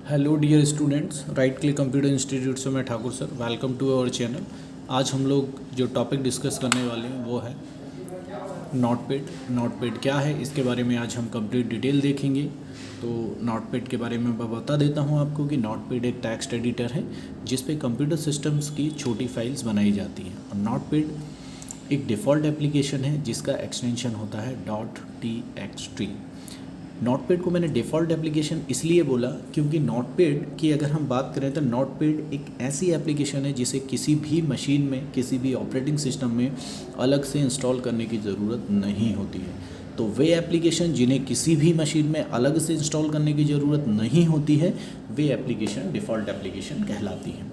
Hello dear students, right click computer institute से मैं Thakur sir. Welcome to our channel. आज हम लोग जो टॉपिक डिस्कस करने वाले हैं वो है नोटपैड। नोटपैड क्या है, इसके बारे में आज हम कंप्लीट डिटेल देखेंगे। तो नोटपैड के बारे में मैं बता देता हूं आपको कि नोटपैड एक टेक्स्ट एडिटर है जिस पे कंप्यूटर सिस्टम्स की छोटी फाइल्स बनाई जाती हैं। और नोटपैड एक डिफ़ॉल्ट एप्लीकेशन है जिसका एक्सटेंशन होता है .txt। नोटपैड को मैंने डिफ़ॉल्ट एप्लीकेशन इसलिए बोला क्योंकि नोटपैड की अगर हम बात करें तो नोटपैड एक ऐसी एप्लीकेशन है जिसे किसी भी मशीन में, किसी भी ऑपरेटिंग सिस्टम में अलग से इंस्टॉल करने की ज़रूरत नहीं होती है। तो वे एप्लीकेशन जिन्हें किसी भी मशीन में अलग से इंस्टॉल करने की ज़रूरत नहीं होती है, वे एप्लीकेशन डिफ़ॉल्ट एप्लीकेशन कहलाती हैं।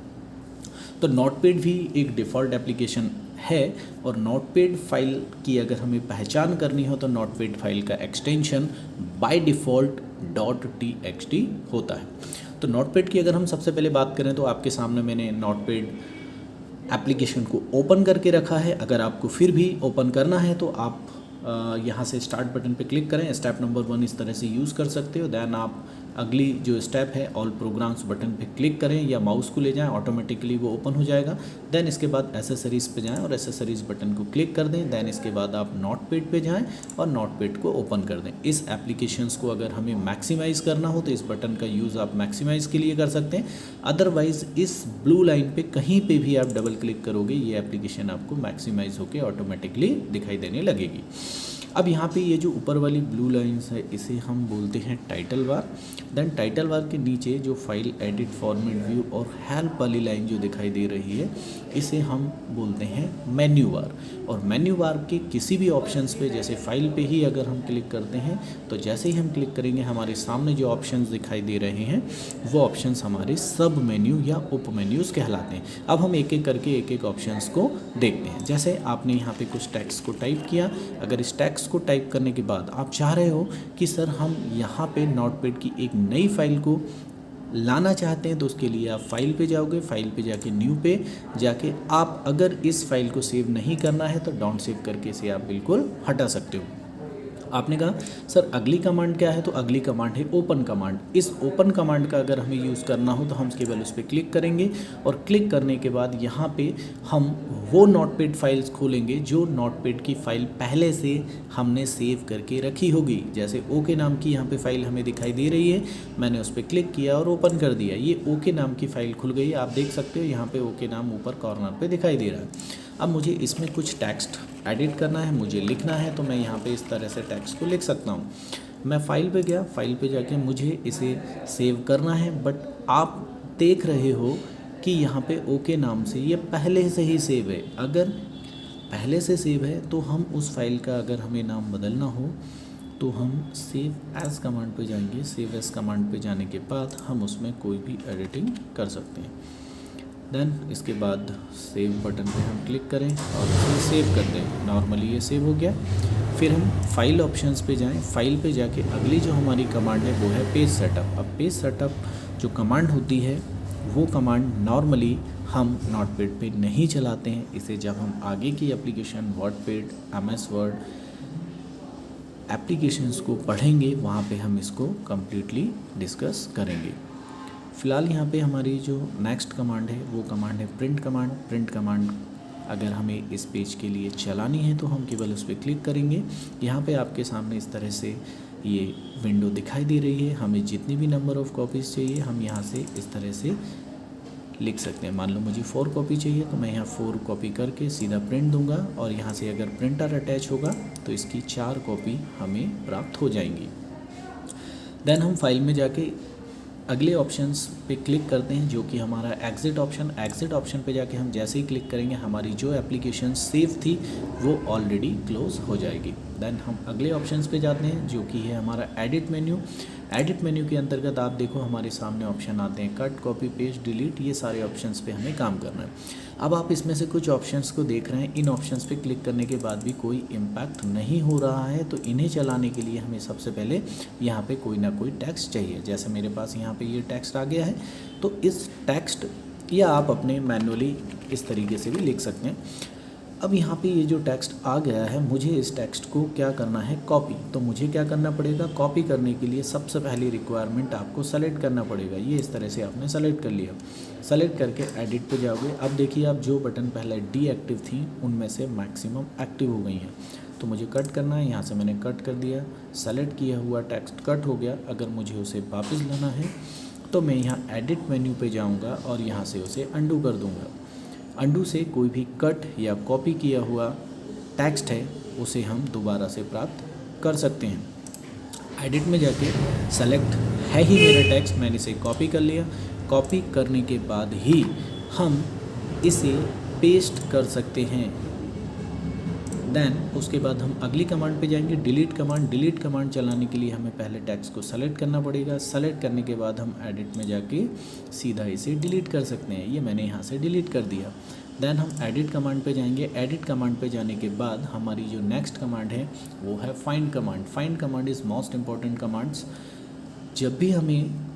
तो नोटपैड भी एक डिफ़ॉल्ट एप्लीकेशन है और नोटपैड फाइल की अगर हमें पहचान करनी हो तो नोटपैड फाइल का एक्सटेंशन बाय डिफ़ॉल्ट .txt होता है। तो नोटपैड की अगर हम सबसे पहले बात करें तो आपके सामने मैंने नोटपैड एप्लीकेशन को ओपन करके रखा है। अगर आपको फिर भी ओपन करना है तो आप यहाँ से स्टार्ट बटन पे क्लिक करें। स्टेप नंबर 1 इस तरह से यूज़ कर सकते हो। दैन आप अगली जो स्टेप है ऑल प्रोग्राम्स बटन पे क्लिक करें या माउस को ले जाएं, ऑटोमेटिकली वो ओपन हो जाएगा। दैन इसके बाद एसेसरीज़ पे जाएं और एसेसरीज़ बटन को क्लिक कर दें। दैन इसके बाद आप नोटपैड पे जाएं और नोटपैड को ओपन कर दें। इस एप्लीकेशंस को अगर हमें मैक्सिमाइज़ करना हो तो इस बटन का यूज़ आप मैक्सिमाइज़ के लिए कर सकते हैं। अदरवाइज़ इस ब्लू लाइन पे कहीं पे भी आप डबल क्लिक करोगे ये एप्लीकेशन आपको मैक्सिमाइज़ होकर ऑटोमेटिकली दिखाई देने लगेगी। अब यहाँ पे ये जो ऊपर वाली ब्लू लाइंस है इसे हम बोलते हैं title bar. Then title bar के नीचे जो फाइल एडिट, फॉर्मेट, व्यू और हेल्प वाली लाइन जो दिखाई दे रही है इसे हम बोलते हैं मेन्यू बार। और मेन्यू बार के किसी भी ऑप्शंस पे, जैसे फाइल पे ही अगर हम क्लिक करते हैं तो जैसे ही हम क्लिक करेंगे हमारे सामने जो ऑप्शंस दिखाई दे रहे हैं वो ऑप्शंस हमारे सब मेन्यू या उप मेन्यूज़ कहलाते हैं। अब हम एक एक करके एक एक ऑप्शंस को देखते हैं। जैसे आपने यहाँ पे कुछ टेक्स्ट को टाइप किया। अगर इस टेक्स्ट को टाइप करने के बाद आप चाह रहे हो कि सर हम यहाँ पे नोटपैड की एक नई फाइल को लाना चाहते हैं तो उसके लिए आप फाइल पे जाओगे। फाइल पे जाके न्यू पे जाके आप अगर इस फाइल को सेव नहीं करना है तो डोंट सेव करके इसे आप बिल्कुल हटा सकते हो। आपने कहा सर अगली कमांड क्या है, तो अगली कमांड है ओपन कमांड। इस ओपन कमांड का अगर हमें यूज़ करना हो तो हम केवल उस पर क्लिक करेंगे और क्लिक करने के बाद यहाँ पे हम वो नोटपैड फाइल्स खोलेंगे जो नोटपैड की फ़ाइल पहले से हमने सेव करके रखी होगी। जैसे ओके नाम की यहाँ पे फ़ाइल हमें दिखाई दे रही है, मैंने उस पर क्लिक किया और ओपन कर दिया। ये ओके नाम की फ़ाइल खुल गई। आप देख सकते हो यहाँ पे ओके नाम ऊपर कॉर्नर पे दिखाई दे रहा है। अब मुझे इसमें कुछ टेक्स्ट एडिट करना है, मुझे लिखना है, तो मैं यहाँ पे इस तरह से टेक्स्ट को लिख सकता हूँ। मैं फ़ाइल पे गया, फ़ाइल पे जाके मुझे इसे सेव करना है, बट आप देख रहे हो कि यहाँ पे ओके नाम से ये पहले से ही सेव है। अगर पहले से सेव है तो हम उस फाइल का अगर हमें नाम बदलना हो तो हम सेव एज़ कमांड पे जाएंगे। सेव एज़ कमांड पे जाने के बाद हम उसमें कोई भी एडिटिंग कर सकते हैं। देन इसके बाद सेव बटन पे हम क्लिक करें और इसे सेव कर दें। नॉर्मली ये सेव हो गया। फिर हम फाइल ऑप्शंस पे जाएं। फाइल पे जाके अगली जो हमारी कमांड है वो है पेज सेटअप। अब पेज सेटअप जो कमांड होती है वो कमांड नॉर्मली हम नोटपैड पे नहीं चलाते हैं। इसे जब हम आगे की application WordPad, MS word applications को पढ़ेंगे वहाँ पे हम इसको कम्प्लीटली डिस्कस करेंगे। फ़िलहाल यहाँ पे हमारी जो नेक्स्ट कमांड है वो कमांड है प्रिंट कमांड। प्रिंट कमांड अगर हमें इस पेज के लिए चलानी है तो हम केवल उस पर क्लिक करेंगे। यहाँ पे आपके सामने इस तरह से ये विंडो दिखाई दे रही है। हमें जितनी भी नंबर ऑफ़ कॉपीज़ चाहिए हम यहाँ से इस तरह से लिख सकते हैं। मान लो मुझे 4 कॉपी चाहिए तो मैं यहाँ 4 कॉपी करके सीधा प्रिंट दूंगा और यहाँ से अगर प्रिंटर अटैच होगा तो इसकी 4 कॉपी हमें प्राप्त हो जाएंगी। देन हम फाइल में जाके अगले ऑप्शंस पे क्लिक करते हैं जो कि हमारा एग्ज़िट ऑप्शन। एग्ज़िट ऑप्शन पे जाके हम जैसे ही क्लिक करेंगे हमारी जो एप्लीकेशन सेव थी वो ऑलरेडी क्लोज़ हो जाएगी। देन हम अगले ऑप्शंस पे जाते हैं जो कि है हमारा एडिट मेन्यू। एडिट मेन्यू के अंतर्गत आप देखो हमारे सामने ऑप्शन आते हैं कट, कॉपी, पेस्ट, डिलीट। ये सारे ऑप्शंस पे हमें काम करना है। अब आप इसमें से कुछ ऑप्शंस को देख रहे हैं। इन ऑप्शंस पे क्लिक करने के बाद भी कोई इम्पैक्ट नहीं हो रहा है, तो इन्हें चलाने के लिए हमें सबसे पहले यहाँ पे कोई ना कोई टेक्स्ट चाहिए। जैसे मेरे पास यहाँ पे ये टेक्स्ट आ गया है, तो इस टेक्स्ट या आप अपने मैनुअली इस तरीके से भी लिख सकते हैं। अब यहाँ पे ये जो टेक्स्ट आ गया है, मुझे इस टेक्स्ट को क्या करना है, कॉपी। तो मुझे क्या करना पड़ेगा, कॉपी करने के लिए सबसे पहली रिक्वायरमेंट आपको सेलेक्ट करना पड़ेगा। ये इस तरह से आपने सेलेक्ट कर लिया। सेलेक्ट करके एडिट पे जाओगे। अब देखिए आप जो बटन पहले डीएक्टिव थी उनमें से मैक्सिमम एक्टिव हो गई हैं। तो मुझे कट करना है, यहाँ से मैंने कट कर दिया। सेलेक्ट किया हुआ टेक्स्ट कट हो गया। अगर मुझे उसे वापस लाना है तो मैं यहाँ एडिट मेन्यू पे जाऊँगा और यहाँ से उसे अंडू कर दूँगा। अंडू से कोई भी कट या कॉपी किया हुआ टेक्स्ट है उसे हम दोबारा से प्राप्त कर सकते हैं। एडिट में जाके सेलेक्ट है ही मेरा टेक्स्ट, मैंने इसे कॉपी कर लिया। कॉपी करने के बाद ही हम इसे पेस्ट कर सकते हैं। देन उसके बाद हम अगली कमांड पे जाएंगे, डिलीट कमांड। डिलीट कमांड चलाने के लिए हमें पहले टेक्स्ट को सेलेक्ट करना पड़ेगा। सेलेक्ट करने के बाद हम एडिट में जाके सीधा इसे डिलीट कर सकते हैं। ये मैंने यहाँ से डिलीट कर दिया। देन हम एडिट कमांड पे जाएंगे। एडिट कमांड पे जाने के बाद हमारी जो नेक्स्ट कमांड है वो है find command. Find command is most important commands. जब भी हमें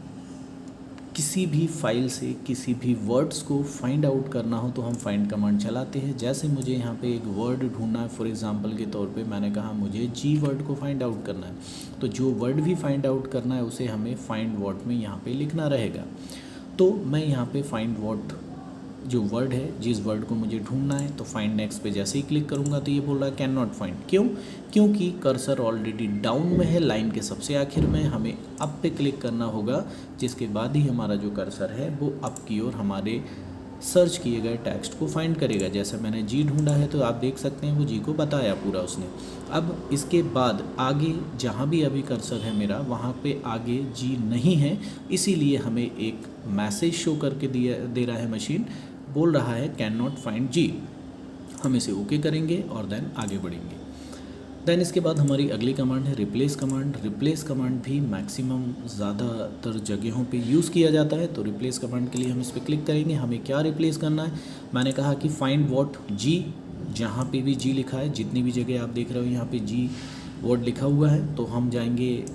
किसी भी फाइल से किसी भी वर्ड्स को फाइंड आउट करना हो तो हम फाइंड कमांड चलाते हैं। जैसे मुझे यहाँ पे एक वर्ड ढूंढना है, फॉर एग्जांपल के तौर पे मैंने कहा मुझे जी वर्ड को फाइंड आउट करना है, तो जो वर्ड भी फाइंड आउट करना है उसे हमें फाइंड वर्ड में यहाँ पे लिखना रहेगा। तो मैं यहाँ पे फाइंड वर्ड जो वर्ड है, जिस वर्ड को मुझे ढूंढना है, तो फाइंड नेक्स्ट पे जैसे ही क्लिक करूँगा तो ये बोल रहा है कैन नॉट फाइंड। क्यों? क्योंकि कर्सर ऑलरेडी डाउन में है, लाइन के सबसे आखिर में। हमें अप पे क्लिक करना होगा, जिसके बाद ही हमारा जो कर्सर है वो अप की ओर हमारे सर्च किए गए टेक्स्ट को फाइंड करेगा। जैसे मैंने जी ढूंढा है तो आप देख सकते हैं वो जी को बताया पूरा उसने। अब इसके बाद आगे जहाँ भी अभी कर्सर है मेरा, वहाँ पे आगे जी नहीं है, इसीलिए हमें एक मैसेज शो करके दे रहा है मशीन, बोल रहा है कैन नॉट फाइंड जी। हम इसे ओके करेंगे और देन आगे बढ़ेंगे। देन इसके बाद हमारी अगली कमांड है रिप्लेस कमांड। रिप्लेस कमांड भी मैक्सिमम ज़्यादातर जगहों पे यूज़ किया जाता है। तो रिप्लेस कमांड के लिए हम इस पर क्लिक करेंगे। हमें क्या रिप्लेस करना है, मैंने कहा कि फाइंड व्हाट जी। जहाँ पे भी जी लिखा है, जितनी भी जगह आप देख रहे हो यहाँ पे जी वर्ड लिखा हुआ है, तो हम जाएंगे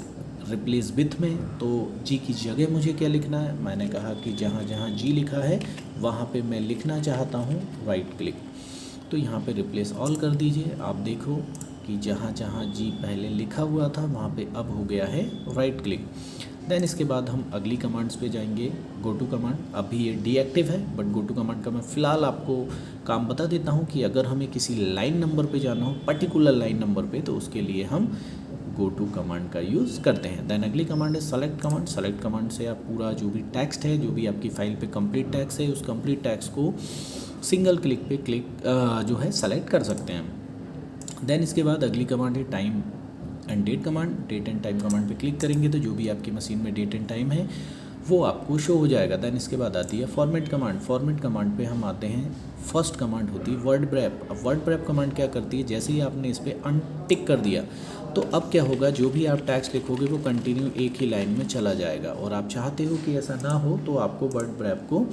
रिप्लेस विथ में। तो जी की जगह मुझे क्या लिखना है, मैंने कहा कि जहाँ जहाँ जी लिखा है वहाँ पे मैं लिखना चाहता हूँ राइट क्लिक। तो यहाँ पे रिप्लेस ऑल कर दीजिए। आप देखो कि जहाँ जहाँ जी पहले लिखा हुआ था वहाँ पे अब हो गया है राइट क्लिक। देन इसके बाद हम अगली कमांड्स पे जाएंगे। गो टू कमांड, अभी ये डीएक्टिव है, बट गो टू कमांड का मैं फ़िलहाल आपको काम बता देता हूँ कि अगर हमें किसी लाइन नंबर पे जाना हो, पर्टिकुलर लाइन नंबर पे, तो उसके लिए हम गो टू कमांड का यूज़ करते हैं। देन अगली कमांड है सेलेक्ट कमांड। सेलेक्ट कमांड से आप पूरा जो भी टेक्स्ट है, जो भी आपकी फाइल पे कंप्लीट टेक्स्ट है, उस कंप्लीट टेक्स्ट को सिंगल क्लिक पे जो है सेलेक्ट कर सकते हैं। देन इसके बाद अगली कमांड है time and date command. Date and time command पे क्लिक करेंगे तो जो भी आपकी मशीन में डेट एंड टाइम है वो आपको शो हो जाएगा। देन इसके बाद आती है फॉर्मेट कमांड। फॉर्मेट कमांड पे हम आते हैं, फर्स्ट कमांड होती है वर्ड ब्रैप। अब वर्ड ब्रैप कमांड क्या करती है, जैसे ही आपने इस पर अनटिक कर दिया तो अब क्या होगा, जो भी आप टेक्स्ट लिखोगे वो कंटिन्यू एक ही लाइन में चला जाएगा। और आप चाहते हो कि ऐसा ना हो तो आपको वर्ड ब्रैप को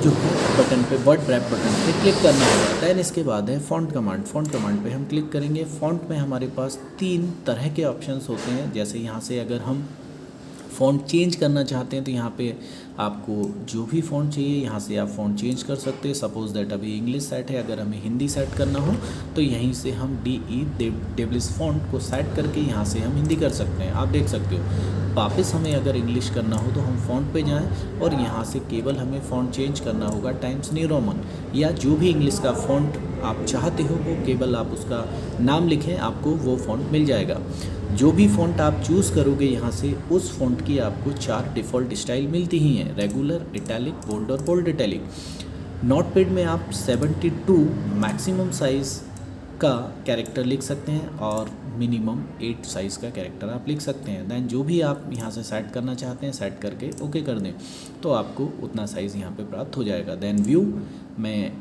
जो है बटन पे, वर्ड ब्रैप बटन पे क्लिक करना होगा। दैन इसके बाद है फ़ॉन्ट कमांड। फ़ॉन्ट कमांड पे हम क्लिक करेंगे। फ़ॉन्ट में हमारे पास 3 तरह के ऑप्शंस होते हैं। जैसे यहाँ से अगर हम फ़ॉन्ट चेंज करना चाहते हैं तो यहाँ पे आपको जो भी फ़ॉन्ट चाहिए यहाँ से आप फ़ॉन्ट चेंज कर सकते हैं। सपोज़ दैट अभी इंग्लिश सेट है, अगर हमें हिंदी सेट करना हो तो यहीं से हम DE फ़ॉन्ट को सेट करके यहाँ से हम हिंदी कर सकते हैं। आप देख सकते हो। वापस हमें अगर इंग्लिश करना हो तो हम फ़ॉन्ट पे जाएं और यहाँ से केवल हमें फ़ॉन्ट चेंज करना होगा टाइम्स न्यू रोमन, या जो भी इंग्लिश का फ़ॉन्ट आप चाहते हो वो केवल आप उसका नाम लिखें, आपको वो फ़ॉन्ट मिल जाएगा। जो भी फ़ॉन्ट आप चूज़ करोगे यहाँ से, उस फ़ॉन्ट की आपको 4 डिफ़ॉल्ट स्टाइल मिलती ही हैं, रेगुलर, इटैलिक, बोल्ड और बोल्ड इटैलिक। नोटपैड में आप 72 मैक्सिमम साइज़ का कैरेक्टर लिख सकते हैं और मिनिमम 8 साइज़ का कैरेक्टर आप लिख सकते हैं। दैन जो भी आप यहाँ से सेट करना चाहते हैं सेट करके ओके कर दें तो आपको उतना साइज़ यहाँ पे प्राप्त हो जाएगा। दैन व्यू में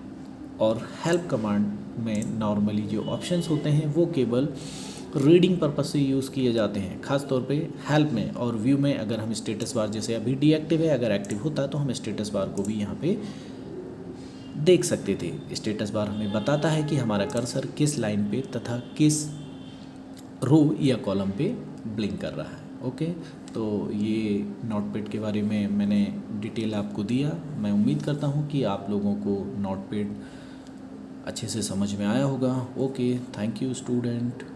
और हेल्प कमांड में नॉर्मली जो ऑप्शंस होते हैं वो केवल रीडिंग पर्पस से यूज़ किए जाते हैं, खास तौर पे हेल्प में। और व्यू में अगर हम स्टेटस बार, जैसे अभी डीएक्टिव है, अगर एक्टिव होता तो हम स्टेटस बार को भी यहाँ पे देख सकते थे। स्टेटस बार हमें बताता है कि हमारा कर्सर किस लाइन पे तथा किस रो या कॉलम पे ब्लिंक कर रहा है। ओके, तो ये नोटपैड के बारे में मैंने डिटेल आपको दिया। मैं उम्मीद करता हूँ कि आप लोगों को नोटपैड अच्छे से समझ में आया होगा। Okay, thank you student.